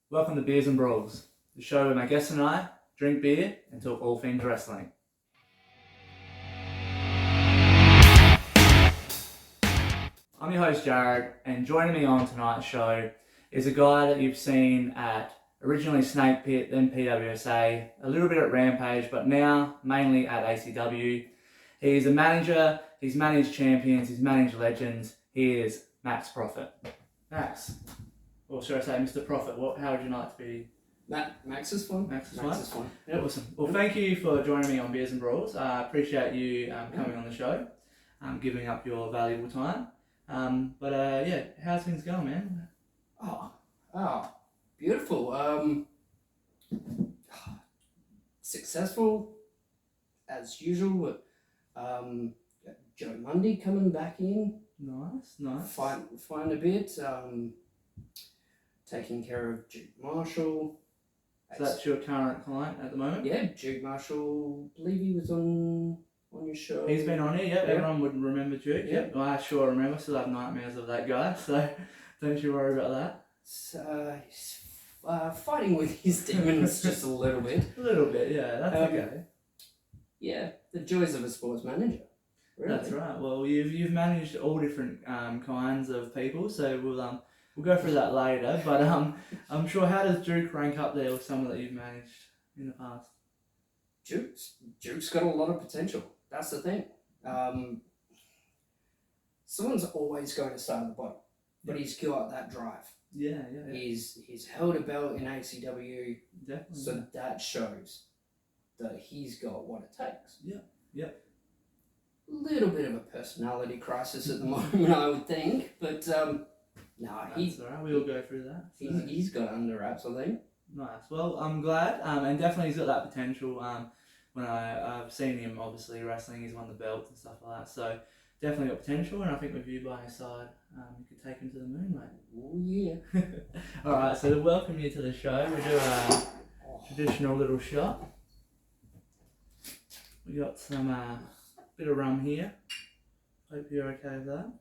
Welcome to Beers and Brawls, the show where my guests and I drink beer and talk all things wrestling. I'm your host Jared, and joining me on tonight's show is a guy that you've seen at originally Snake Pit, then PWSA, a little bit at Rampage, but now mainly at ACW. He's a manager, he's managed champions, he's managed legends. He is Max Profit. Max, or should I say Mr. Profit, how would you like to be? Max is fun. Max is fun. Yep. Awesome. Well, thank you for joining me on Beers and Brawls. I appreciate you coming on the show, giving up your valuable time. How's things going, man? Oh, beautiful. Successful as usual. Joe Mundy coming back in. Nice. Find a bit. Taking care of Duke Marshall. So that's your current client at the moment? Yeah, Duke Marshall. I believe he was on your show. He's been on here, yeah. Everyone would remember Duke. Yeah. Well, I sure remember. Still have nightmares of that guy, so don't you worry about that. So he's fighting with his demons just a little bit. A little bit, yeah. That's okay. Yeah, the joys of a sports manager. Really. That's right. Well, you've managed all different kinds of people, so we'll go through that later. But I'm sure, how does Duke rank up there with someone that you've managed in the past? Duke's got a lot of potential. That's the thing. Someone's always going to start at the bottom, but he's got that drive. Yeah. He's held a belt in ACW, Definitely. so that shows that he's got what it takes. Yeah. A little bit of a personality crisis at the moment, I would think, but that's all right. We'll go through that. So. He's got under wraps, I think. Nice. Well, I'm glad, and definitely he's got that potential. When I've seen him, obviously wrestling, he's won the belts and stuff like that. So definitely got potential, and I think with you by his side, you could take him to the moon, mate. Oh yeah. All right. So to welcome you to the show, we do a traditional little shot. We got some bit of rum here. Hope you're okay with that.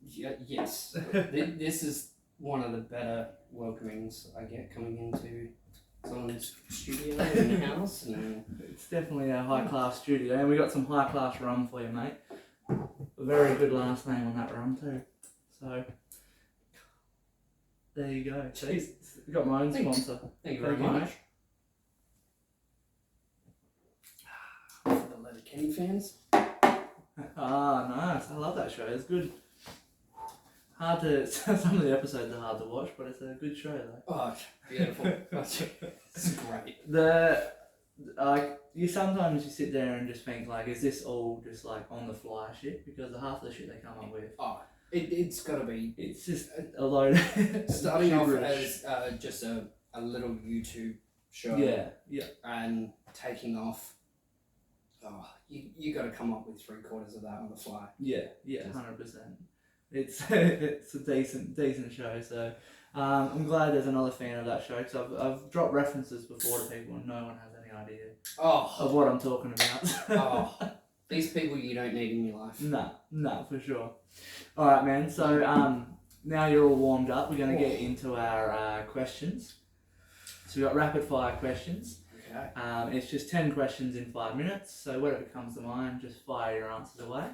Yes. This is one of the better welcomings I get coming into someone's studio in the house. And it's definitely a high class studio, and we got some high class rum for you, mate. A very good last name on that rum too. So there you go. Jeez. We got my own sponsor. Thank you very much. For the Letterkenny fans. Ah, nice. I love that show. It's good. Hard to. Some of the episodes are hard to watch, but it's a good show though. Oh, beautiful. It's great. You sometimes you sit there and just think like, is this all just like on the fly shit? Because half the shit they come up with. Oh, it's got to be. It's just a load. Starting off as just a little YouTube show. Yeah. And taking off. Oh, you got to come up with 3/4 of that on the fly. Yeah, 100%. It's a decent show. So I'm glad there's another fan of that show, because I've dropped references before to people and no one has any idea of what I'm talking about. These people you don't need in your life. No, for sure. All right, man. So now you're all warmed up, we're going to get into our questions. So we've got rapid fire questions. Okay. It's just 10 questions in 5 minutes. So whatever comes to mind, just fire your answers away.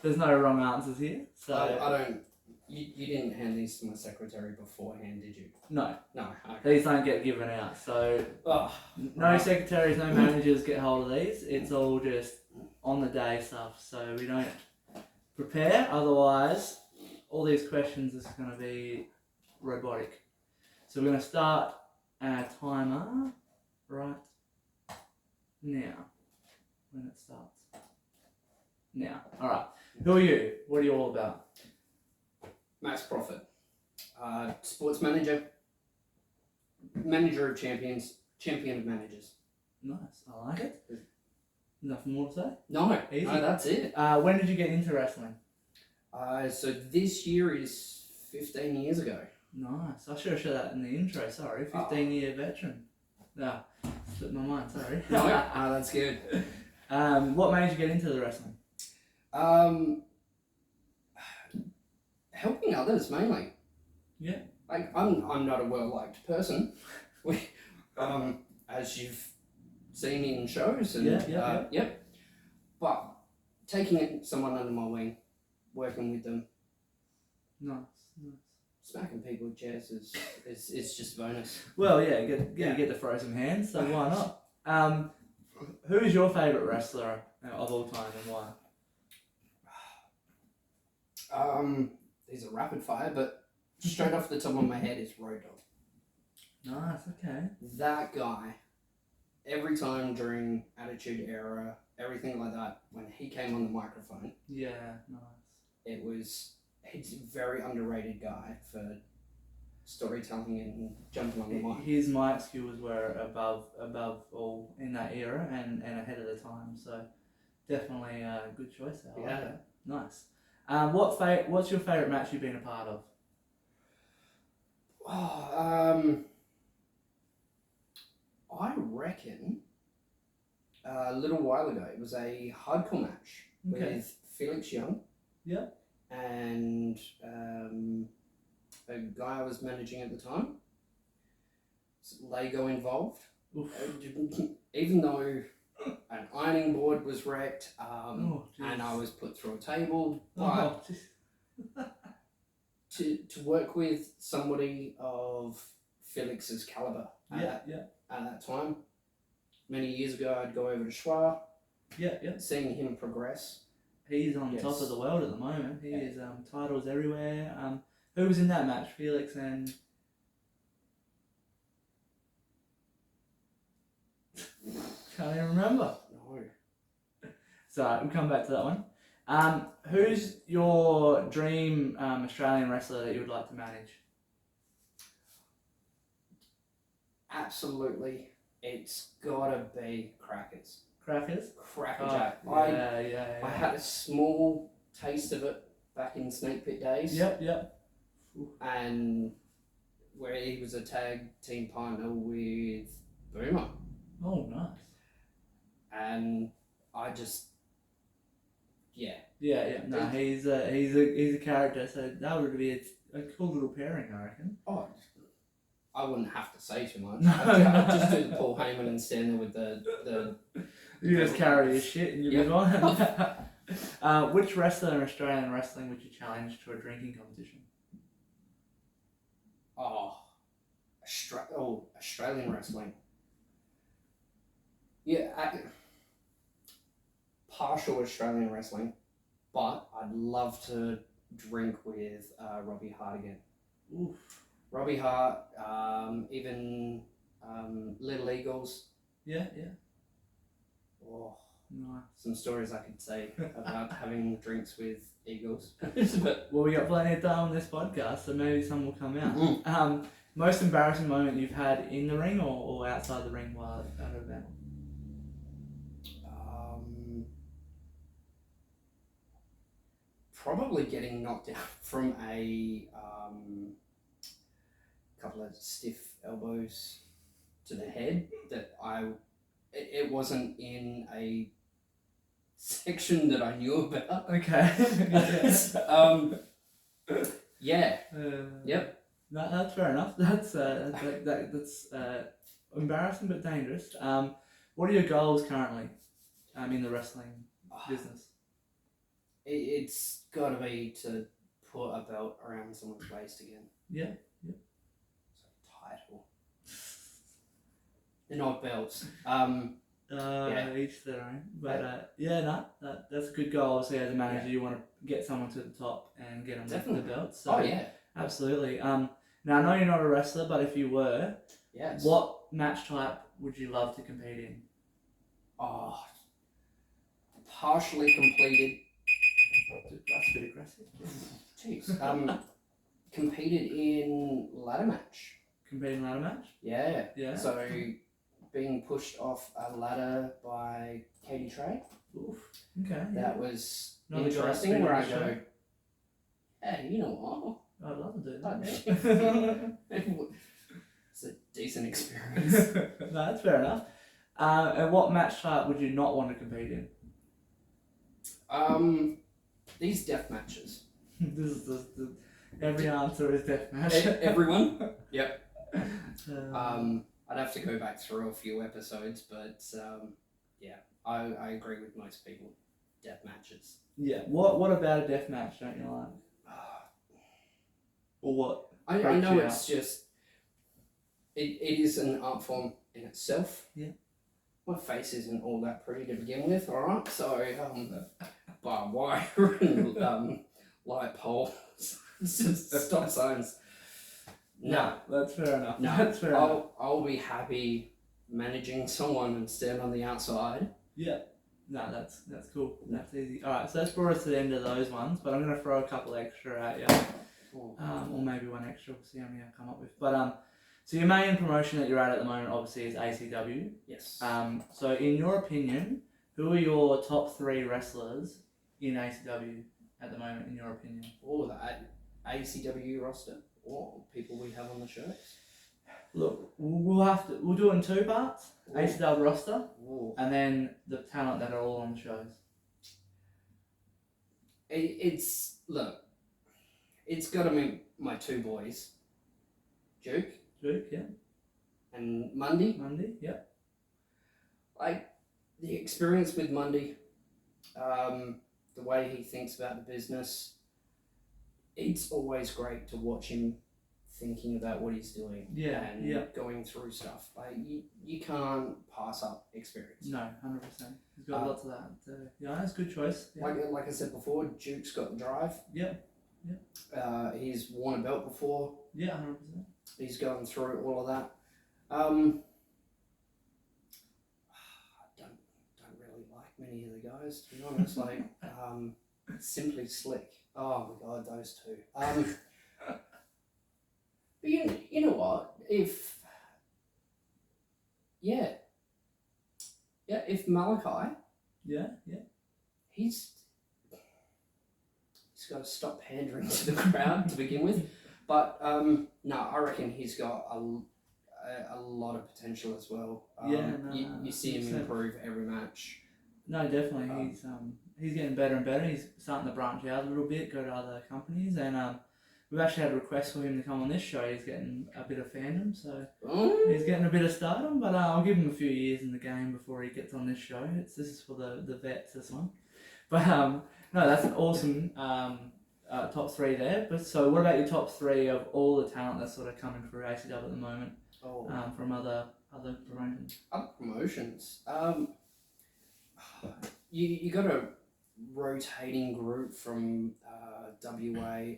There's no wrong answers here. So I don't. You didn't hand these to my secretary beforehand, did you? No. Okay. These don't get given out. So no secretaries, no managers get hold of these. It's all just on the day stuff. So we don't prepare. Otherwise, all these questions is going to be robotic. So we're going to start our timer right now. When it starts. Now. All right. Who are you? What are you all about? Max Profit. Sports manager. Manager of champions. Champion of managers. Nice. I like it. Nothing more to say? No. Easy. No, that's it. When did you get into wrestling? So this year is 15 years ago. Nice. I should have said that in the intro. Sorry. 15-year veteran. No. Slipped my mind. Sorry. No, that's good. What made you get into the wrestling? Helping others mainly. Yeah. like I'm not a well-liked person. We, as you've seen in shows and yep. But taking someone under my wing, working with them, Nice. smacking people with chairs is just a bonus. Well, yeah, you get to throw some hands, so why not? Who is your favourite wrestler of all time and why? These are rapid fire, but straight off the top of my head is Road Dogg. Nice, okay. That guy, every time during Attitude Era, everything like that, when he came on the microphone, Yeah, nice. He's a very underrated guy for storytelling and jumping on the mic. His mic skills were above all in that era and ahead of the time, so definitely a good choice there. I like that. Nice. What's your favourite match you've been a part of? I reckon a little while ago it was a hardcore match with Felix Young. Yeah. And a guy I was managing at the time. Lego involved. Even though an ironing board was wrecked, and I was put through a table, but to work with somebody of Felix's caliber at that time, many years ago, I'd go over to Schwa. Seeing him progress. He's on top of the world at the moment. He is titles everywhere. Who was in that match? Felix and can't even remember. No. So we'll come back to that one. Who's your dream Australian wrestler that you would like to manage? Absolutely, it's gotta be Crackers. Crackers? Crackerjack. I had a small taste of it back in Snake Pit days. Yep. And where he was a tag team partner with Boomer. Oh, nice. And I just, No, he's a character, so that would be a cool little pairing, I reckon. Oh, I wouldn't have to say too much. I'd just do the Paul Heyman and stand there with the You just carry your shit and you move on. Which wrestler in Australian wrestling would you challenge to a drinking competition? Australian wrestling. Yeah, partial Australian wrestling, but I'd love to drink with Robbie Hart again. Oof. Robbie Hart, even Little Eagles. Yeah. Oh, nice. Some stories I could say about having drinks with Eagles. Well, we got plenty of time on this podcast, so maybe some will come out. Most embarrassing moment you've had in the ring or outside the ring while at an event? Probably getting knocked out from a couple of stiff elbows to the head that it wasn't in a section that I knew about. Okay. Yep. No, that's fair enough. That's embarrassing but dangerous. What are your goals currently in the wrestling business? It's got to be to put a belt around someone's waist again. Yeah. So title. They're not belts. Each their own. But that's a good goal. Obviously, as a manager, you want to get someone to the top and get them the belt. So, absolutely. Now I know you're not a wrestler, but if you were, what match type would you love to compete in? Partially completed. That's a bit aggressive. Jeez. Competed in ladder match. Competing ladder match? Yeah. So being pushed off a ladder by Katie Trey. Oof. Okay. That was Another interesting. Where I go, hey, you know what? I'd love to do that. It's a decent experience. No, that's fair enough. And what match type would you not want to compete in? These death matches. This is Every answer is deathmatch. Everyone? Yep. I'd have to go back through a few episodes, but yeah, I agree with most people. Death matches. Yeah. What about a death match don't you like? Or what? I know it's just it is an art form in itself. Yeah. My face isn't all that pretty to begin with, alright? So barbed wire and light poles, stop signs. No, that's fair enough. No, that's fair enough. I'll be happy managing someone and stand on the outside. Yeah. No, that's cool. That's easy. Alright, so that's brought us to the end of those ones, but I'm going to throw a couple extra at you. Or maybe one extra, we'll see how many I come up with. But so your main promotion that you're at the moment obviously is ACW. Yes. So in your opinion, who are your top 3 wrestlers in ACW at the moment, in your opinion? Or the ACW roster, or people we have on the shows? Look, we'll do it in 2 parts. Ooh. ACW roster, Ooh. And then the talent that are all on the shows. It's got to be my 2 boys, Duke, yeah, and Mundy, yeah. Like the experience with Mundy, the way he thinks about the business. It's always great to watch him thinking about what he's doing, and going through stuff. Like you can't pass up experience. No, 100%. He's got lots of that. Yeah, that's a good choice. Yeah. Like I said before, Duke's got the drive. Yep. He's won a belt before. Yeah, 100%. He's going through all of that. I don't really like many of the guys, to be honest. Like Simply Slick. Oh my god, those 2. But you know what? If Malachi, he's got to stop pandering to the crowd to begin with. But no, I reckon he's got a lot of potential as well. You see him improve every match. No, definitely. He's getting better and better. He's starting to branch out a little bit, go to other companies, and we've actually had a request for him to come on this show. He's getting a bit of fandom, so he's getting a bit of stardom. But I'll give him a few years in the game before he gets on this show. This is for the vets, this one. But no, that's an awesome top 3 there. But so, what about your top 3 of all the talent that's sort of coming through ACW at the moment? From other promotions. Other promotions. You got a rotating group from WA.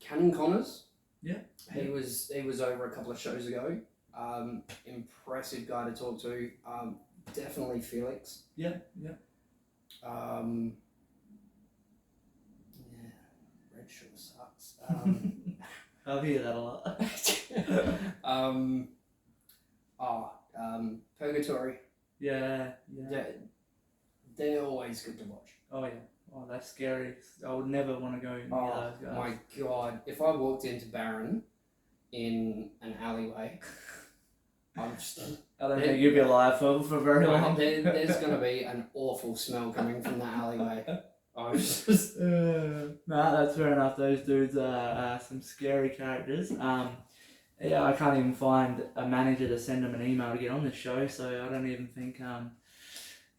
Cannon Connors. Yeah. He was over a couple of shows ago. Impressive guy to talk to. Definitely Felix. Yeah. Red sure sucks. I'll hear that a lot. Purgatory. Yeah. They're always good to watch. Oh yeah. Oh, that's scary. I would never want to go near those guys. My god! If I walked into Baron in an alleyway, I don't think you'd be alive for very long. There's going to be an awful smell coming from that alleyway. I was just... that's fair enough. Those dudes are some scary characters. I can't even find a manager to send them an email to get on this show, so I don't even think...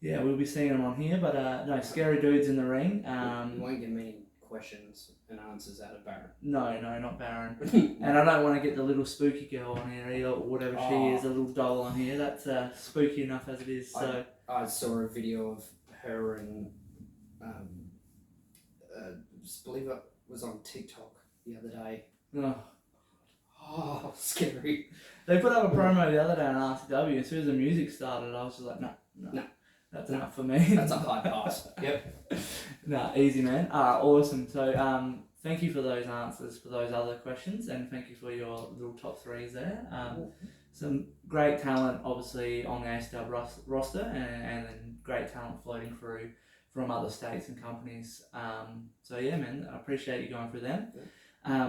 we'll be seeing them on here, but no, scary dudes in the ring. You won't get many questions and answers out of Baron. No, not Baron. And I don't want to get the little spooky girl on here either, or whatever she is, a little doll on here. That's spooky enough as it is. So I saw a video of her and I believe it was on TikTok the other day. Oh, scary. They put up a promo the other day on RCW. As soon as the music started, I was just like, no. That's not for me. That's a high pass. Yep. Easy, man. Awesome. So, thank you for those answers for those other questions, and thank you for your little top 3s there. Some great talent, obviously, on the ACW roster, and then great talent floating through from other states and companies. So yeah, man, I appreciate you going through them.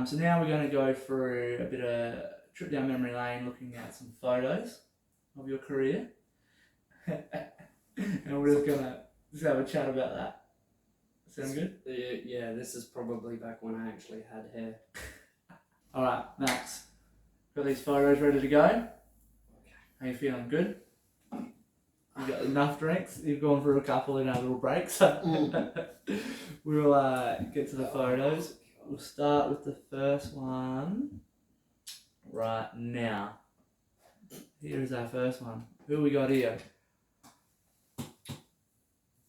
So now we're going to go through a bit of trip down memory lane, looking at some photos of your career. And we're just gonna have a chat about that. Sound good? Yeah, this is probably back when I actually had hair. Alright, Max. Got these photos ready to go? Okay. How you feeling? Good? You got enough drinks? You've gone through a couple in our little breaks. We'll get to the photos. We'll start with the first one right now. Here's our first one. Who we got here?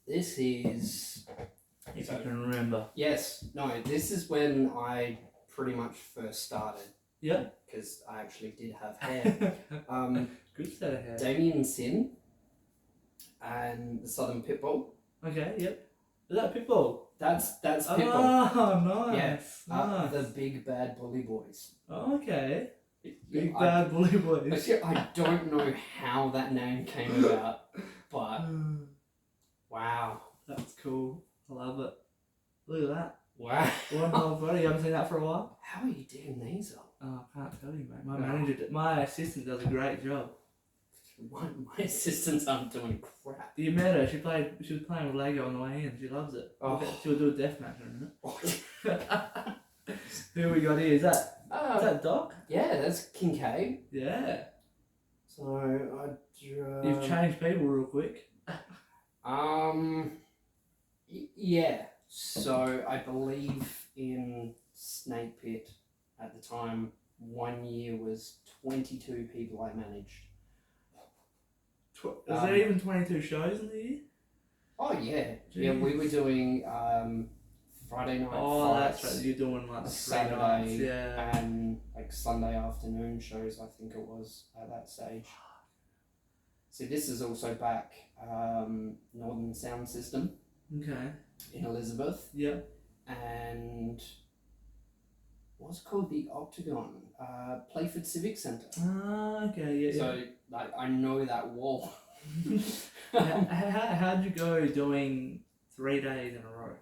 This is... If you can remember. Yes. No, this is when I pretty much first started. Yeah. Because I actually did have hair. Good set of hair. Damien Sin and the Southern Pitbull. Okay, yep. Is that Pitbull? That's Pitbull. Oh, nice. Yeah. Nice. The Big Bad Bully Boys. Oh, okay. Big Bad Bully Boys. Actually, I don't know how that name came about, but wow. That's cool. I love it. Look at that. Wow. One whole photo. You haven't seen that for a while? How are you doing these up? Oh, I can't tell you, mate. My assistant does a great job. My assistants aren't doing crap. You met her. She was playing with Lego on the way in. She loves it. Oh. She'll do a death match in a minute. Who we got here? Is that Doc? Yeah, that's Kincaid. Yeah. So You've changed people real quick. Yeah. So I believe in Snake Pit at the time, 1 year was 22 people I managed. Is there even 22 shows in the year? Oh yeah. Jeez. Yeah, we were doing Friday night fights, that's right. You're doing like Saturday, nights, yeah. and like Sunday afternoon shows, I think it was at that stage. So this is also back Northern Sound System. Okay. In Elizabeth. Yeah. And what's it called? The Octagon, Playford Civic Centre. Ah, okay, yeah. So like I know that wall. How'd you go doing 3 days in a row?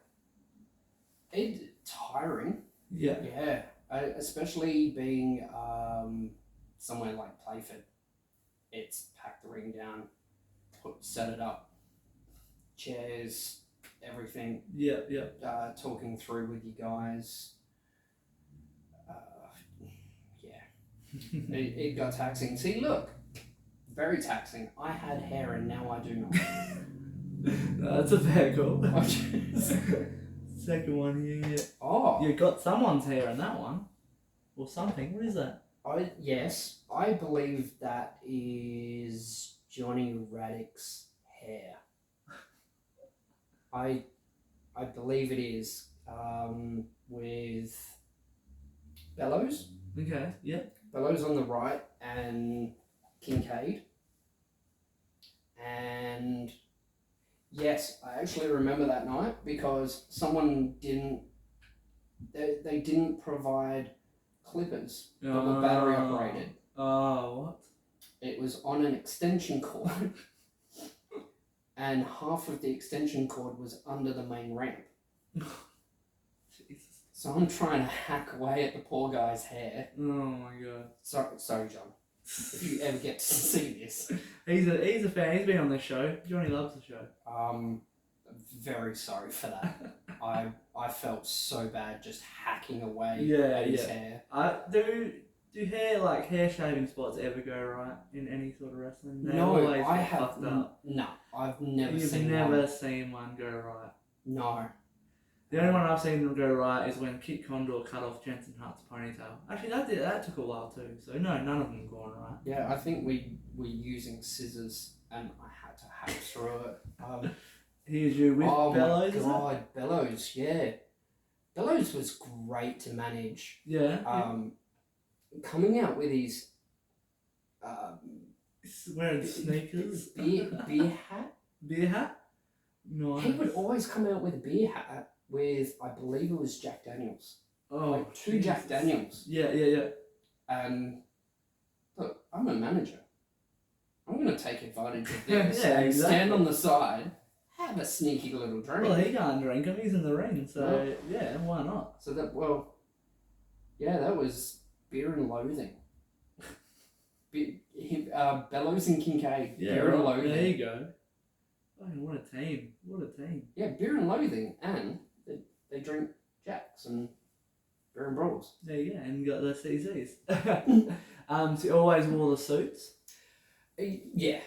It's tiring. Yeah. Yeah. Especially being somewhere like Playford. It's pack the ring down, set it up, chairs, everything. Yeah, yeah. Talking through with you guys. Yeah. it got taxing. See, look. Very taxing. I had hair and now I do not. That's a fair call. Second one here, yeah. Oh. You got someone's hair in that one. Or something. What is that? Yes, I believe that is Johnny Raddick's hair. I believe it is. With Bellows. Okay, yeah. Bellows on the right and Kincaid. And yes, I actually remember that night because someone they didn't provide clippers that were battery operated. Oh, what? It was on an extension cord and half of the extension cord was under the main ramp. Jesus. So I'm trying to hack away at the poor guy's hair. Oh my god. Sorry, John. If you ever get to see this. He's a fan. He's been on this show. Johnny loves the show. Very sorry for that. I felt so bad just hacking away at his hair. Do hair shaving spots ever go right in any sort of wrestling? They No, always I get have fucked up. no. I've never You've seen never one. seen one go right. No. The only one I've seen them go right is when Kit Condor cut off Jensen Hart's ponytail. Actually, that took a while too. So no, none of them have gone right. Yeah, I think we were using scissors and I had to hack through it. Here's you with Bellows. Oh my god, Bellows, yeah. Bellows was great to manage. Yeah. Coming out with his wearing sneakers. beer hat. Beer hat? No. He would always come out with a beer hat with, I believe it was Jack Daniels. Oh, like two Jack Daniels. Yeah. And look, I'm a manager. I'm going to take advantage of this. Yeah, exactly. Stand on the side, have a sneaky little drink. Well, he can't drink him. He's in the ring, so yeah, why not? So that that was Beer and Loathing. Bellows and Kincaid. Yeah, Beer and Loathing. There you go. Oh, what a team! What a team! Yeah, Beer and Loathing and they drink Jacks and beer and Brawls. There you go, and you got the CZs. So you always wore the suits? Yeah,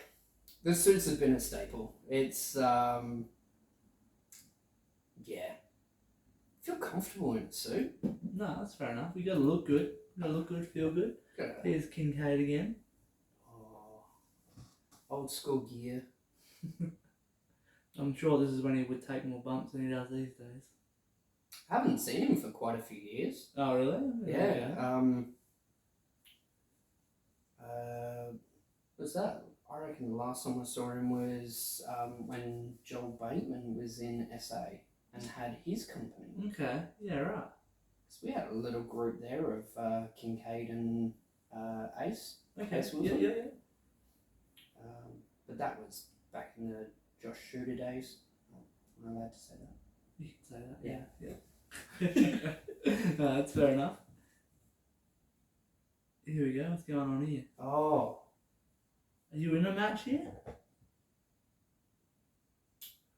the suits have been a staple. It's yeah, feel comfortable in a suit. No, that's fair enough. You gotta look good. You gotta look good, feel good. Here's Kincaid again. Oh, old school gear. I'm sure this is when he would take more bumps than he does these days. I haven't seen him for quite a few years. Oh, really? Yeah. What's that? I reckon the last time I saw him was when Joel Bateman was in SA and had his company. Okay, yeah, right. So we had a little group there of Kincaid and Ace. Okay, Ace yeah. But that was back in the Josh Shooter days. Am I allowed to say that? You can say that, yeah. No, that's fair enough. Here we go, what's going on here? Oh. Are you in a match here?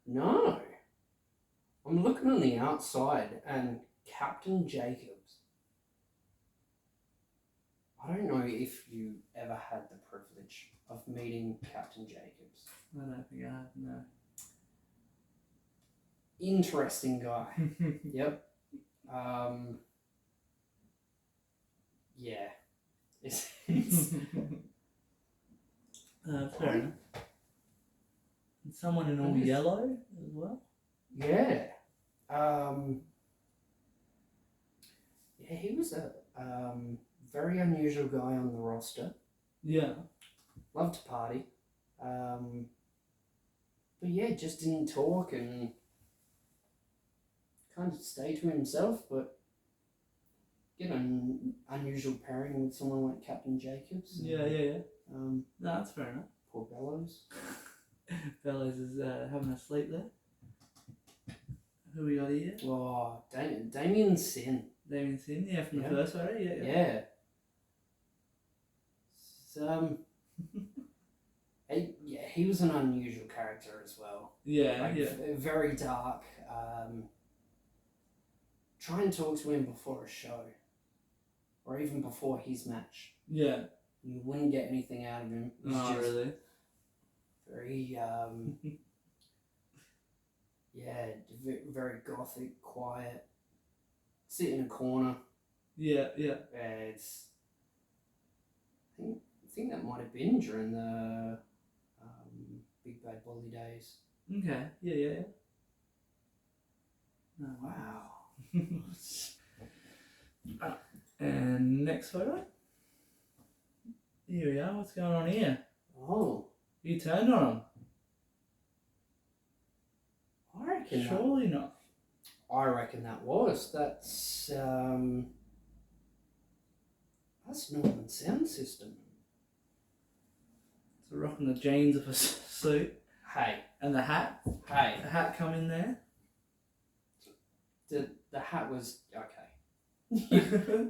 No. I'm looking on the outside and Captain Jacobs. I don't know if you ever had the privilege of meeting Captain Jacobs. I don't think I have, no. Interesting guy. Yep. Yeah. It's fair enough. And someone in all yellow as well? Yeah. Yeah, he was a very unusual guy on the roster. Yeah. Loved to party. But yeah, just didn't talk and kind of stayed to himself, but get an unusual pairing with someone like Captain Jacobs. Yeah. No, that's fair enough. Poor Bellows. Bellows is having a sleep there. Who we got here? Oh, Damien Sin. Damien Sin, yeah, from the first photo, yeah. Yeah. So, he was an unusual character as well. Yeah, Very dark. Try and talk to him before a show, or even before his match. Yeah. You wouldn't get anything out of him. Oh, really? Very, very gothic, quiet. Sit in a corner. Yeah. It's. I think that might have been during the Big Bad Bully days. Okay. Yeah. Oh, wow. And next photo. Here we are. What's going on here? Oh. You turned on him. I reckon. Surely not. I reckon that was. That's Northern Sound System. So rocking the jeans of a suit. Hey. And the hat. Hey. The hat come in there. The hat was okay.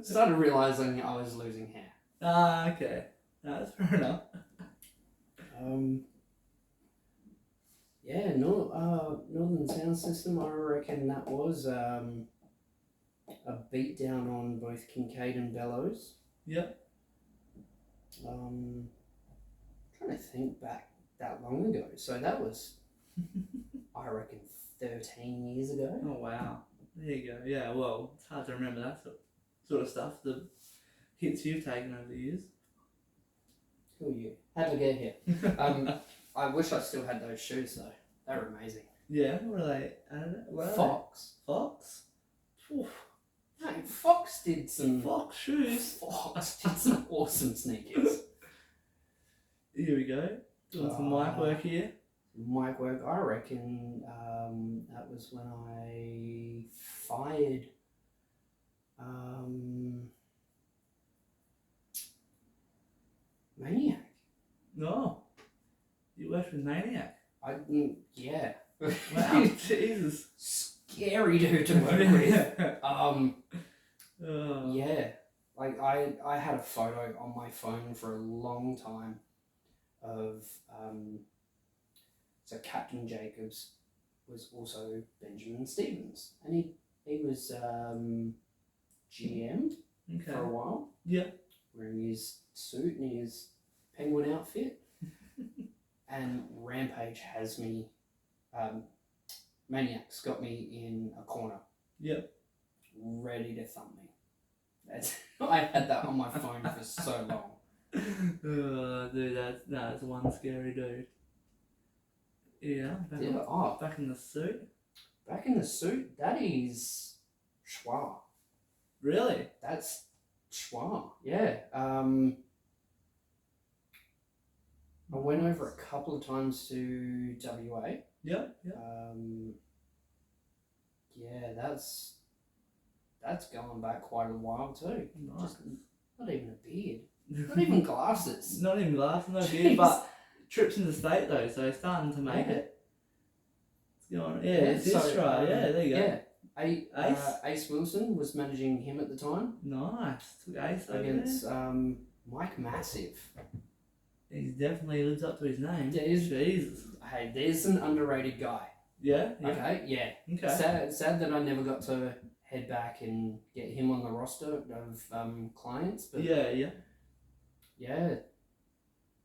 Started realising I was losing hair. Ah, okay. No, that's fair enough. Yeah, Northern Sound System, I reckon that was a beat down on both Kincaid and Bellows. Yep. Trying to think back that long ago. So that was, I reckon, 13 years ago. Oh, wow. There you go. Yeah, well, it's hard to remember that sort of stuff, the hits you've taken over the years. Who are you? How'd I get here? I wish I still had those shoes though. They were amazing. Yeah, what are they? Fox. Fox? Oof. No, Fox did some... Fox shoes? Fox did some awesome sneakers. Here we go. Doing some mic work here. Mic work, I reckon that was when I fired Maniac. No. You worked with Maniac? Yeah. Wow, Jesus. Scary dude to work with. Yeah. Like I had a photo on my phone for a long time of so Captain Jacobs was also Benjamin Stevens, and He was GM Okay. for a while. Yeah. Wearing his suit and his penguin outfit. And Rampage has me, Maniac's got me in a corner. Yep. Ready to thump me. I had that on my phone for so long. Dude, that's one scary dude. Yeah. Back in the suit. Back in the suit, that is schwa. Really? That's schwa. Yeah. I went over a couple of times to WA. Yeah. Yeah, that's going back quite a while too. Nice. Just not even a beard. Not even glasses. Not even glasses, no beard, but trips in the state though, so starting to make it. It's going, it's right. Yeah, there you go. Yeah. Ace Wilson was managing him at the time. Nice. Took Ace against Mike Massive. He definitely lives up to his name. Jesus. Hey, there's an underrated guy. Yeah. Okay. Yeah. Okay. Sad that I never got to head back and get him on the roster of clients, but yeah.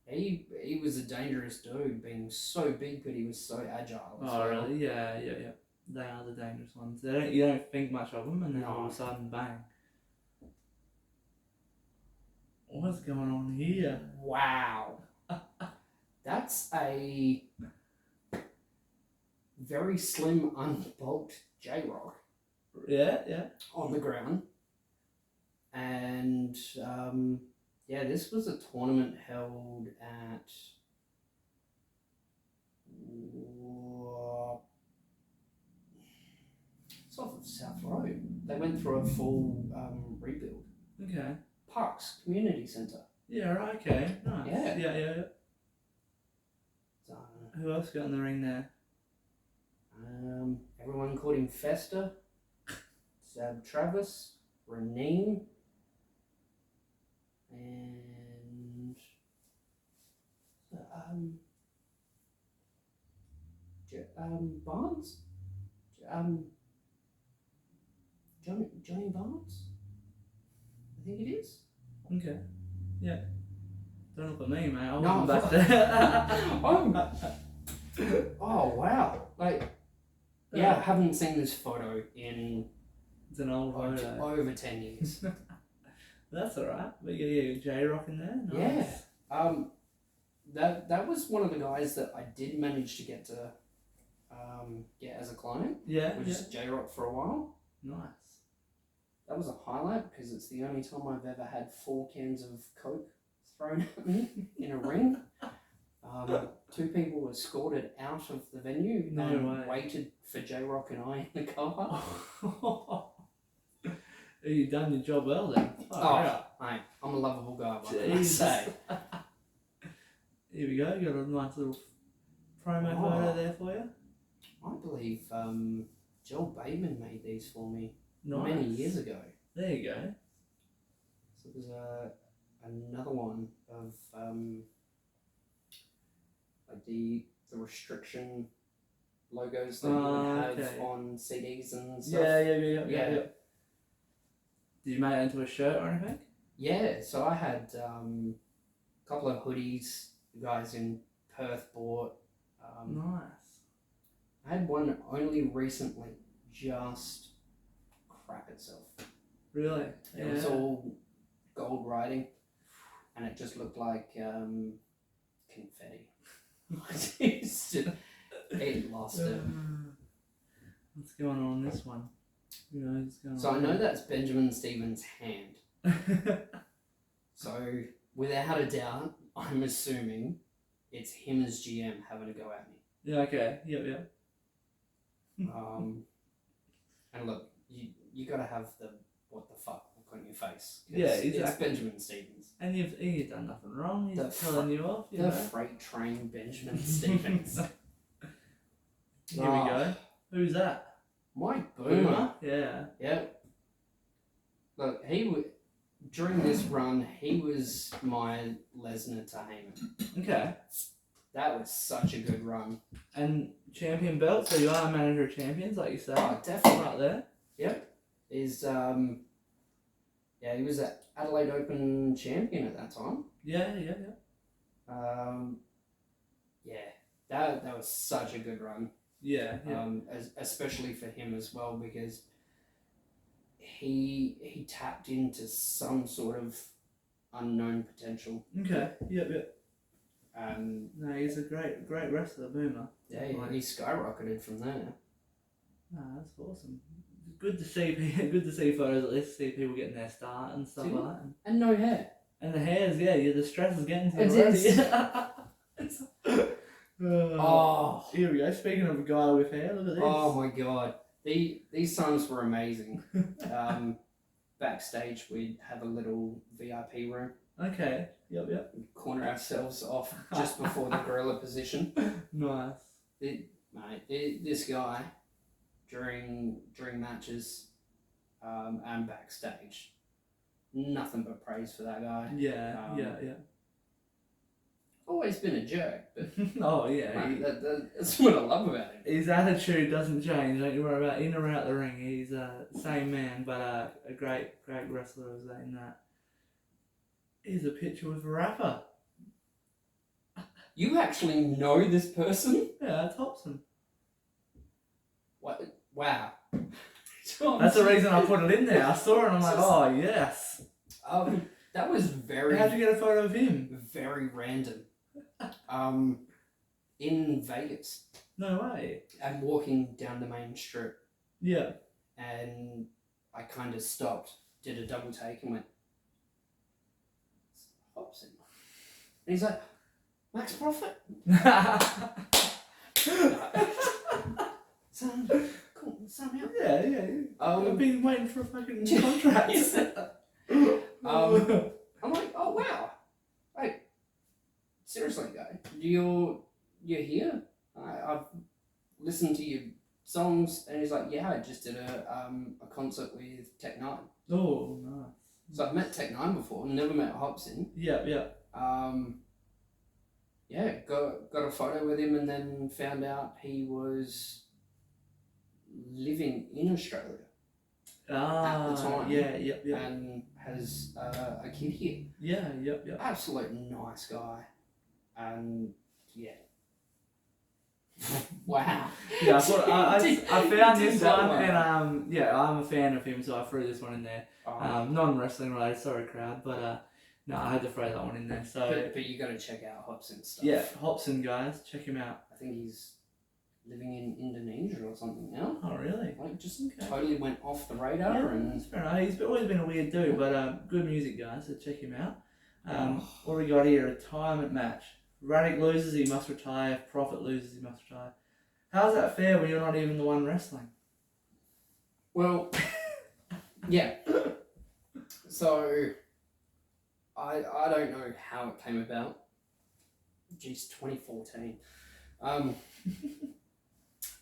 He was a dangerous dude, being so big, but he was so agile. Oh, really? Yeah. They are the dangerous ones. You don't think much of them, and then all of a sudden, bang. What's going on here? Wow. That's a very slim, unbulked J-Rock. Yeah. On the ground. And, this was a tournament held at it's off of South Road. They went through a full rebuild. Okay. Parks Community Centre. Yeah, right, okay. Nice. Yeah. So, who else got in the ring there? Everyone called him Fester, Zab Travis, Reneen, and Barnes? Johnny Barnes? I think it is. Okay. Yeah. Don't look at me, mate. I No, wasn't back there. Oh, wow. Like, yeah, I haven't seen this photo in... It's an old photo. Over 10 years. That's alright. We get J-Rock in there. Nice. Yeah. That was one of the guys that I did manage to get to get as a client. Yeah. Was J-Rock for a while. Nice. That was a highlight because it's the only time I've ever had 4 cans of Coke thrown at me in a ring. 2 people were escorted out of the venue and waited for J-Rock and I in the car. You've done your job well then. Mate, I'm a lovable guy, what can I say? Here we go, got a nice little promo photo there for you. I believe Joel Bateman made these for me many years ago. There you go. So there's another one of like the restriction logos that you would have on CDs and stuff. Yeah. Did you make it into a shirt or anything? Yeah, so I had a couple of hoodies the guys in Perth bought. Nice. I had one only recently just crap itself. Really? It was all gold writing and it just looked like confetti. It lost it. What's going on this one? So I know that's Benjamin Stevens' hand. So without a doubt, I'm assuming it's him as GM having a go at me. Yeah, okay. Yep. And look, you gotta have the what the fuck look on your face. Yeah, exactly. It's Benjamin Stevens. And you've done nothing wrong. He's telling you off. The freight train Benjamin Stevens. Here we go. Who's that? Mike Boomer. Yeah. Yep. Look, during this run, he was my Lesnar to Heyman. Okay. That was such a good run. And champion belt, so you are a manager of champions, like you said. Oh, definitely. Right there. Yep. Is yeah, he was an Adelaide Open champion at that time. Yeah. Yeah, that was such a good run. Yeah. Especially for him as well, because he tapped into some sort of unknown potential. Okay. Yep. No, he's a great wrestler, Boomer. Yeah, he skyrocketed from there. That's awesome. Good to see. Good to see photos at least. See people getting their start and stuff like that. And no hair. And the hairs, the stress is getting to you already. Here we go. Speaking of a guy with hair, look at this. Oh my god, these times were amazing. Backstage, we'd have a little VIP room. Okay. Yep. We'd corner ourselves off just before the gorilla position. Nice. This guy during matches and backstage, nothing but praise for that guy. Yeah. Always been a jerk, but oh yeah, that's what I love about him. His attitude doesn't change. Don't you worry about in or out the ring. He's same man, but a great wrestler as that in that. Here's a picture with a rapper. You actually know this person? Yeah, it's Hobson. What? Wow. That's the reason I put it in there. I saw it and I'm like, oh yes. That was very... How'd you get a photo of him? Very random. In Vegas. No way. I'm walking down the main strip. Yeah. And I kind of stopped, did a double take and went, Hobson. And he's like, Max Profit? Somehow. Yeah. I've been waiting for a fucking contract. I'm like, oh wow. Like, seriously, guy, you're here? I've listened to your songs, and he's like, yeah, I just did a concert with Tech Nine. Oh, nice. So I've met Tech Nine before, never met Hobson. Yeah. Yeah, got a photo with him, and then found out he was living in Australia at the time. Yeah. And has a kid here. Yeah. Absolute nice guy. And yeah. Wow. Yeah, I found this one, and I'm a fan of him, so I threw this one in there. Non-wrestling related, sorry crowd, but no, I had to throw that one in there. So, but you got to check out Hobson's stuff. Yeah, Hobson guys, check him out. I think he's living in Indonesia or something now. Oh really? Like just totally went off the radar. Yeah, and that's fair enough. He's always been a weird dude, but good music guys, so check him out. What do we got here? Retirement match. Radic loses, he must retire. If Profit loses, he must retire. How's that fair when you're not even the one wrestling? Well, yeah. So, I don't know how it came about. Geez, 2014.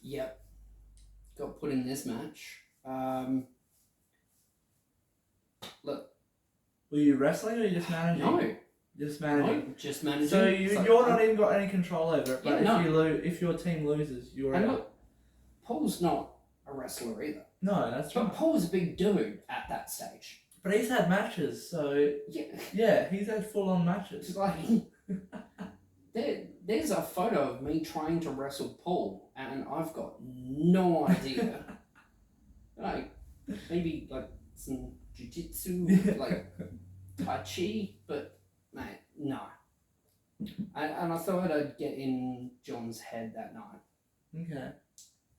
Yep. Got put in this match. Look. Were you wrestling or you just managing? No. Just managing. No, just managing. So you're not even got any control over it. But if your team loses, you're out. Look, Paul's not a wrestler either. No, that's right. But Paul's a big dude at that stage. But he's had matches, so yeah, he's had full-on matches. It's like there's a photo of me trying to wrestle Paul, and I've got no idea. Like maybe like some jiu-jitsu, like tai chi, but mate, no. And I thought I'd get in John's head that night. Okay.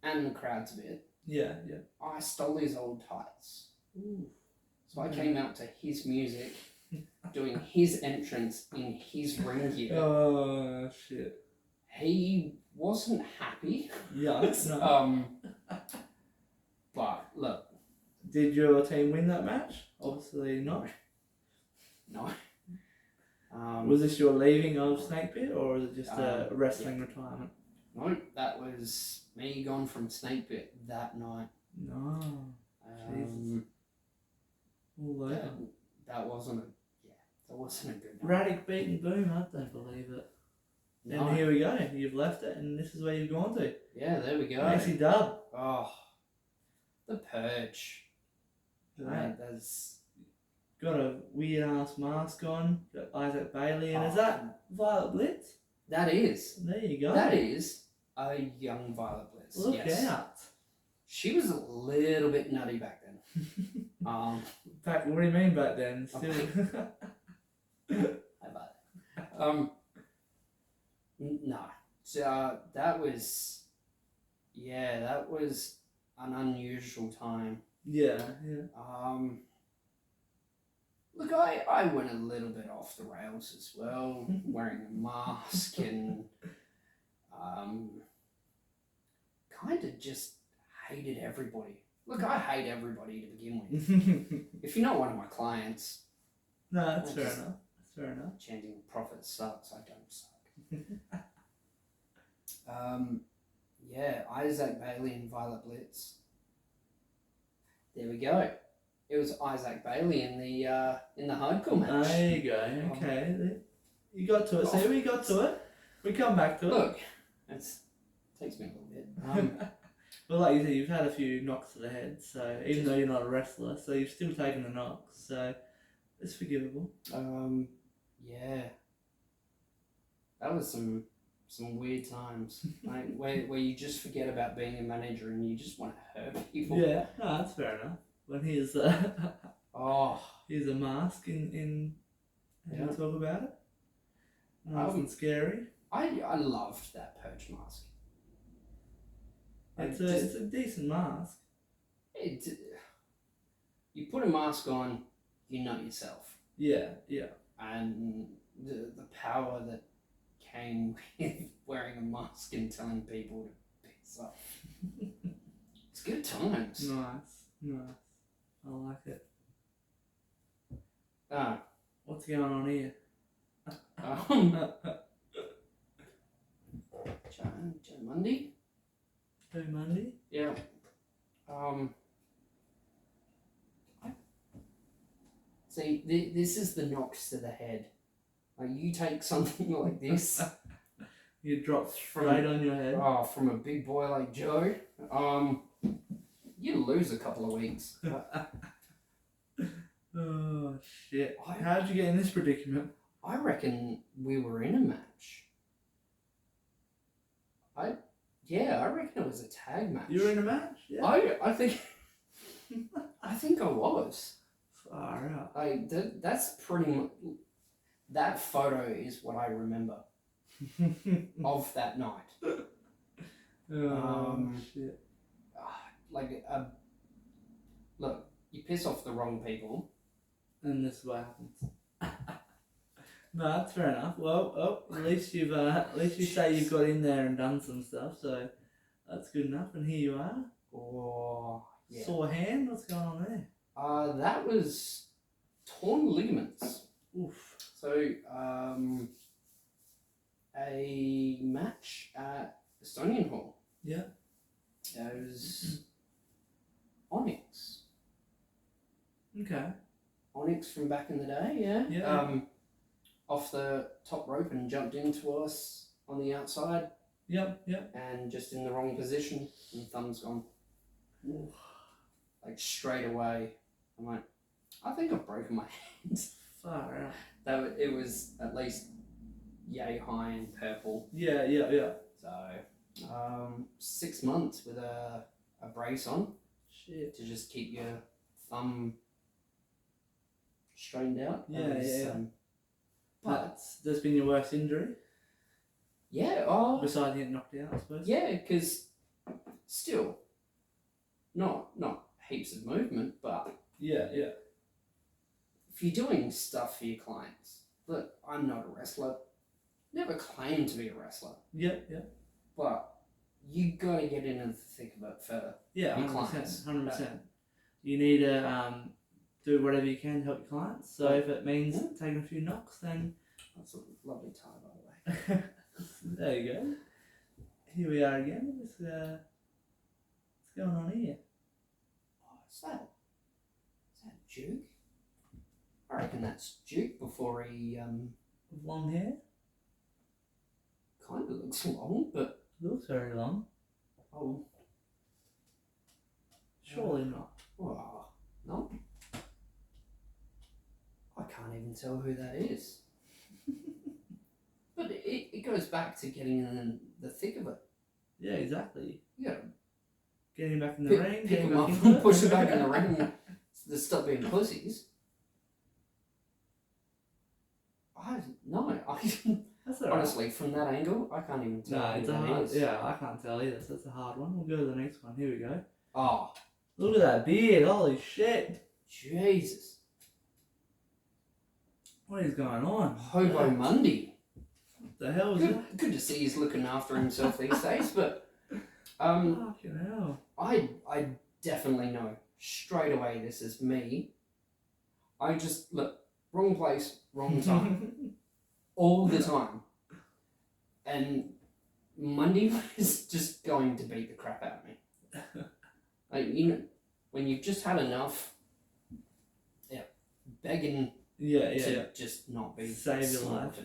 And the crowd's bit. Yeah. I stole his old tights. Ooh. So I came out to his music, doing his entrance in his ring gear. Oh shit. He wasn't happy. Yeah. No. But look. Did your team win that match? Obviously not. No. Was this your leaving of Snakepit, or was it just a wrestling retirement? No, that was me gone from Snakepit that night. No. Jesus. All over. That wasn't a good night. Radic beating Boom, I don't believe it. No. And here we go. You've left it, and this is where you've gone to. Yeah, there we go. Maxi dub. Oh. The Purge. Right. There's Got a weird ass mask on. Got Isaac Bailey, and is that Violet Blitz? That is. There you go. That is a young Violet Blitz. Look yes. out. She was a little bit nutty back then. Back, what do you mean back then? Still. No. So that was an unusual time. Yeah. Look, I went a little bit off the rails as well, wearing a mask and kind of just hated everybody. Look, I hate everybody to begin with. If you're not one of my clients... No, that's fair enough. That's fair enough. Chanting profit sucks, I don't suck. Isaac Bailey and Violet Blitz. There we go. It was Isaac Bailey in the hardcore match. There you go. Okay, you got to it. See, we got to it. We come back to it. Look, takes me a little bit. Well, like you said, you've had a few knocks to the head. So even though you're not a wrestler, so you've still taken the knocks. So it's forgivable. That was some weird times, like where you just forget about being a manager and you just want to hurt people. Yeah, no, that's fair enough. When he's he's a mask in how to talk about it. Nice and scary. I loved that Purge mask. It's a decent mask. You put a mask on, you know yourself. Yeah. And the power that came with wearing a mask and telling people to piss off. It's good times. Nice. I like it. What's going on here? Joe Monday? Joe Monday? Yeah. See, this is the knocks to the head. Like, you take something like this. You drop straight on your head. From a big boy like Joe. You lose a couple of weeks. Oh, shit. How'd you get in this predicament? I reckon we were in a match. I reckon it was a tag match. You were in a match? Yeah. I think I was. Far out. That's pretty much... That photo is what I remember of that night. Shit. Look, you piss off the wrong people. And this is what happens. No, that's fair enough. Well, at least you say you've got in there and done some stuff, so that's good enough. And here you are. Oh, yeah. Sore hand. What's going on there? That was torn ligaments. Oof. So, a match at Estonian Hall. Yeah. It was Onyx. Okay. Onyx from back in the day, yeah. Yeah. Off the top rope and jumped into us on the outside. Yep. And just in the wrong position, and thumb's gone. Oof. Like straight away. I'm like, I think I've broken my hands. Far out. It was at least yay high and purple. Yeah. So, 6 months with a brace on. Shit. To just keep your thumb straightened out. Yeah. That's been your worst injury? Yeah. Besides getting knocked out, I suppose. Yeah, because still, not heaps of movement, but yeah. If you're doing stuff for your clients, look, I'm not a wrestler. Never claimed to be a wrestler. Yeah. But you got to get into the thick of it for your 100%, clients. 100%. You need to do whatever you can to help your clients. So if it means taking a few knocks, then... That's a lovely tie, by the way. There you go. Here we are again. What's going on here? Oh, is that Duke? I reckon that's Duke before he... With long hair? Kind of looks long, but... Looks very long. Oh. Surely not. Oh, no. I can't even tell who that is. But it goes back to getting in the thick of it. Yeah, exactly. Yeah. Getting back in the ring, pick getting them back up, in push them back in the ring. To stop being pussies. That's all right. Honestly, from that angle, I can't even tell. No, who it's a that hard. is. Yeah, I can't tell either. So it's a hard one. We'll go to the next one. Here we go. Oh, Look at that beard! Holy shit! Jesus! What is going on? Hobo Monday. What the hell is that? Good to see he's looking after himself these days, but Fucking hell! I definitely know straight away this is me. I just look wrong place, wrong time, all the time, and Monday is just going to beat the crap out of me. Like, you know, when you've just had enough, begging to just not be save your life.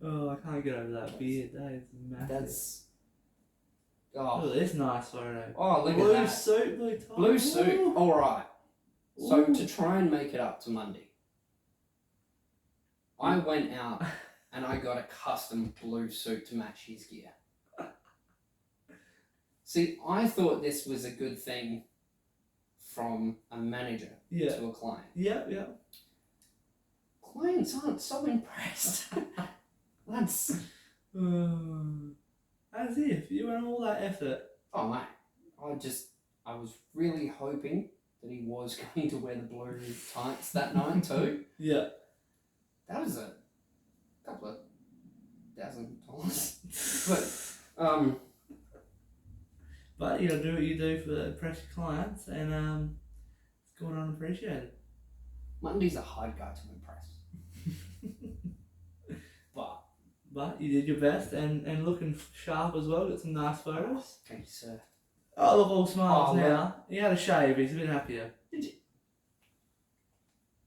Oh, I can't get over that beard. That is massive. That's Look at this nice photo. Oh, look blue at that. Suit, blue top. Blue suit. Ooh. All right. So Ooh. to try and make it up to Monday, I went out and I got a custom blue suit to match his gear. See, I thought this was a good thing from a manager to a client. Yeah. Clients aren't so impressed. That's... As if you went all that effort. Oh, mate. I was really hoping that he was going to wear the blue tights that night too. Yeah. That was a couple of $1,000. But you gotta do what you do for impress your clients, and it's going unappreciated. Monday's a hard guy to impress. But you did your best, and looking sharp as well. Got some nice photos. Thank you, sir. Oh, look, all smiles now. Man. He had a shave. He's a bit happier. Did you?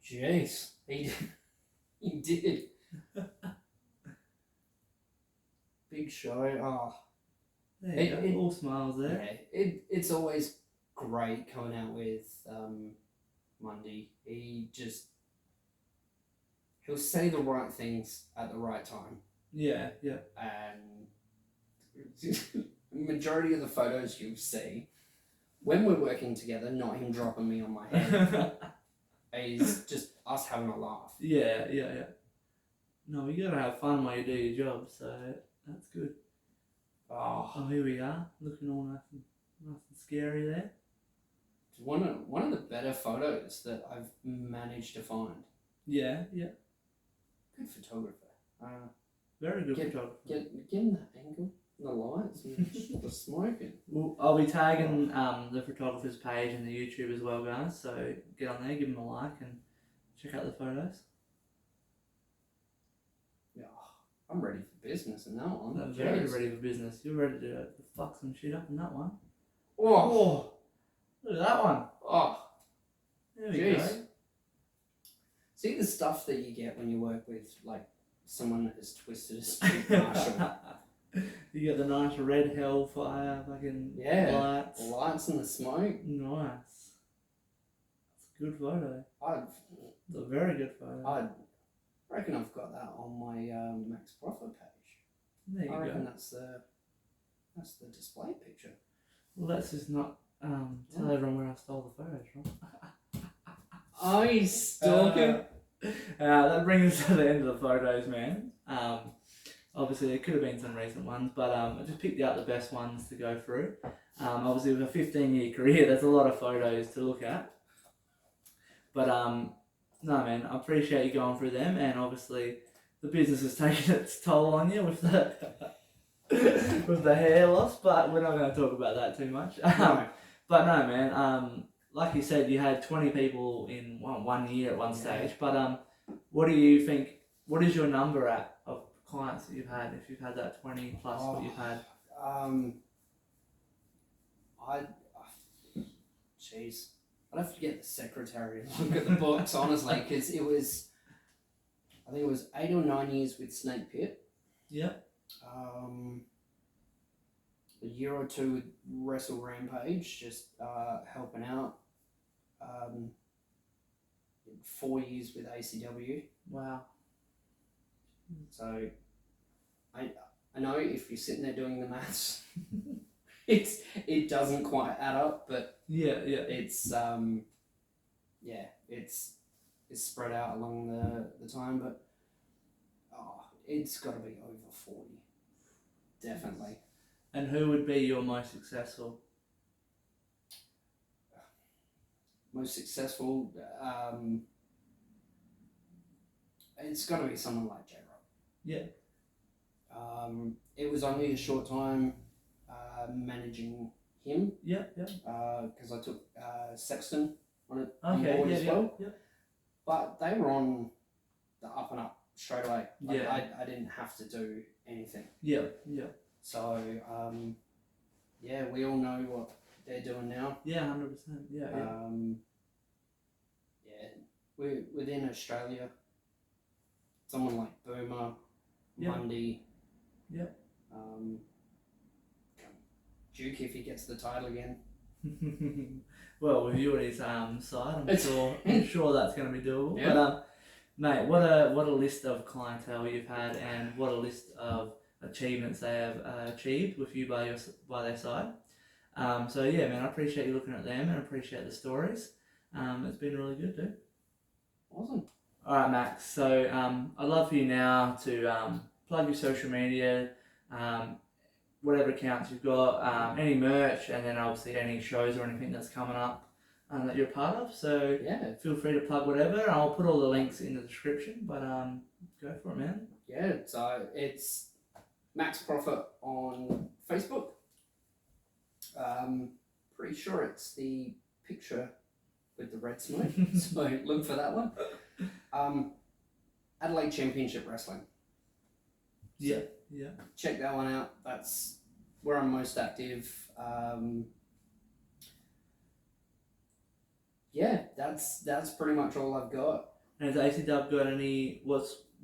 Jeez, he did. Big show. Oh, There you go. All smiles there. Yeah, it's always great coming out with Monday. He'll say the right things at the right time. Yeah. And majority of the photos you'll see when we're working together, not him dropping me on my head, is just us having a laugh. Yeah. No, you gotta have fun while you do your job, so that's good. Oh, here we are, looking all nice and scary there. It's one of the better photos that I've managed to find. Yeah. Good photographer. Very good photographer. Getting that angle, the lights, and the smoking. Well, I'll be tagging the photographer's page and the YouTube as well, guys. So get on there, give them a like, and check out the photos. Yeah, I'm ready for business in that one. I'm very ready for business. You're ready to fuck some shit up in that one. Oh, look at that one. Oh, there we go. See the stuff that you get when you work with like someone as twisted as Street Marshall. You get the nice red hellfire fucking lights. The lights and the smoke. Nice. It's a good photo. It's a very good photo. I reckon I've got that on my Max Profit page. There you go. I reckon that's the display picture. Well, let's just not tell everyone where I stole the photos from. Oh, you stalker. That brings us to the end of the photos, man. Obviously, there could have been some recent ones, but I just picked out the best ones to go through. Obviously, with a 15-year career, that's a lot of photos to look at. But no, man, I appreciate you going through them, and obviously, the business has taken its toll on you with the with the hair loss. But we're not going to talk about that too much. No. But no, man. Like you said, you had 20 people in 1 year at one stage. But what do you think? What is your number of clients that you've had? If you've had that 20 plus what you've had. Jeez, I'd have to get the secretary and look at the books honestly, because I think it was 8 or 9 years with Snake Pit. Yeah. a year or two with Wrestle Rampage, just helping out. 4 years with ACW. Wow. So I know if you're sitting there doing the maths, it doesn't quite add up, but it's it's spread out along the time, but it's got to be over 40, definitely. And who would be your most successful? Most successful, it's got to be someone like J-Rob. Yeah. It was only a short time managing him. Yeah. Because I took Sexton on it Okay. as well. Yeah. But they were on the up and up straight away. Like, Yeah. I didn't have to do anything. Yeah. So we all know what they're doing now. Yeah, 100%. Yeah. We're within Australia. Someone like Boomer, Mundy. Yeah. Duke if he gets the title again. Well, with you on his side, I'm sure that's going to be doable. Yeah. But mate, what a list of clientele you've had, and what a list of achievements they have achieved with you by their side. So yeah, man, I appreciate you looking at them and I appreciate the stories. It's been really good, dude. Awesome. All right, Max. So I'd love for you now to plug your social media, whatever accounts you've got, any merch, and then obviously any shows or anything that's coming up that you're part of. So yeah, feel free to plug whatever. I'll put all the links in the description, but go for it, man. Yeah, so it's Max Profit on Facebook. Pretty sure it's the picture with the red smoke, so look for that one. Adelaide Championship Wrestling. Yeah. Check that one out. That's where I'm most active. That's pretty much all I've got. And has ACW got any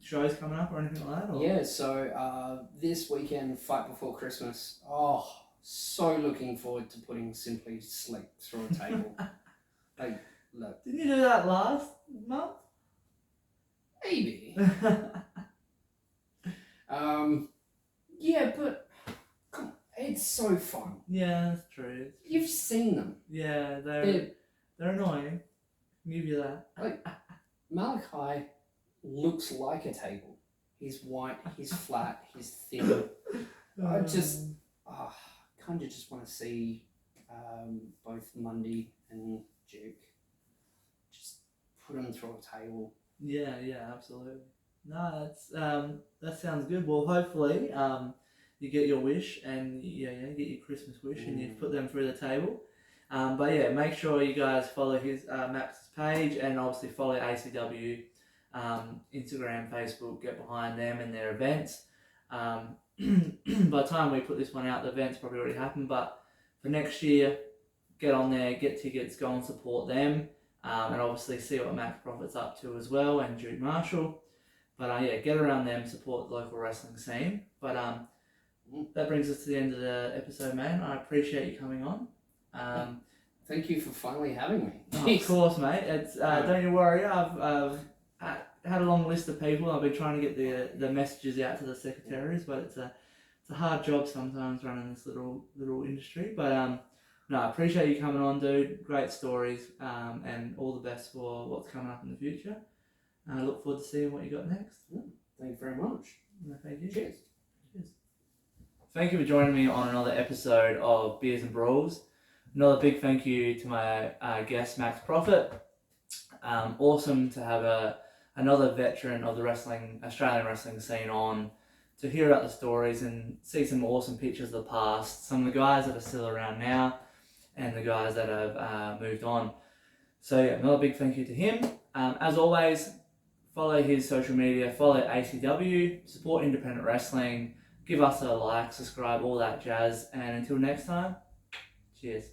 shows coming up or anything like that? Or? Yeah, so this weekend, Fight Before Christmas. Oh, so looking forward to putting Simply Slick through a table. Like, look. Didn't you do that last month? Maybe. Yeah, but come on, it's so fun. Yeah, that's true. You've seen them. Yeah, they're annoying. I'll give you that. Like, Malachi looks like a table. He's white, he's flat, he's thin. I just kind of just want to see both Mundy and Duke just put them through a table. Yeah, absolutely. No, that's that sounds good. Well, hopefully, you get your wish, and you get your Christmas wish, and you put them through the table. But yeah, make sure you guys follow his Max's page, and obviously follow ACW, Instagram, Facebook. Get behind them and their events. By the time we put this one out, the event's probably already happened. But for next year, get on there, get tickets, go and support them. And obviously see what Max Profit's up to as well, and Duke Marshall. But get around them, support the local wrestling scene. But that brings us to the end of the episode, man. I appreciate you coming on. Thank you for finally having me. Oh, of course, mate. It's don't you worry. I've had a long list of people. I've been trying to get the messages out to the secretaries, but it's a hard job sometimes running this little industry. But no, I appreciate you coming on, dude. Great stories, and all the best for what's coming up in the future. I look forward to seeing what you got next. Thank you very much. No, thank you. Cheers. Thank you for joining me on another episode of Beers and Brawls. Another big thank you to my guest, Max Profit. Awesome to have another veteran of the Australian wrestling scene on, to hear about the stories and see some awesome pictures of the past, some of the guys that are still around now, and the guys that have moved on. So another big thank you to him. As always, follow his social media, follow ACW, support independent wrestling, give us a like, subscribe, all that jazz, and until next time, cheers.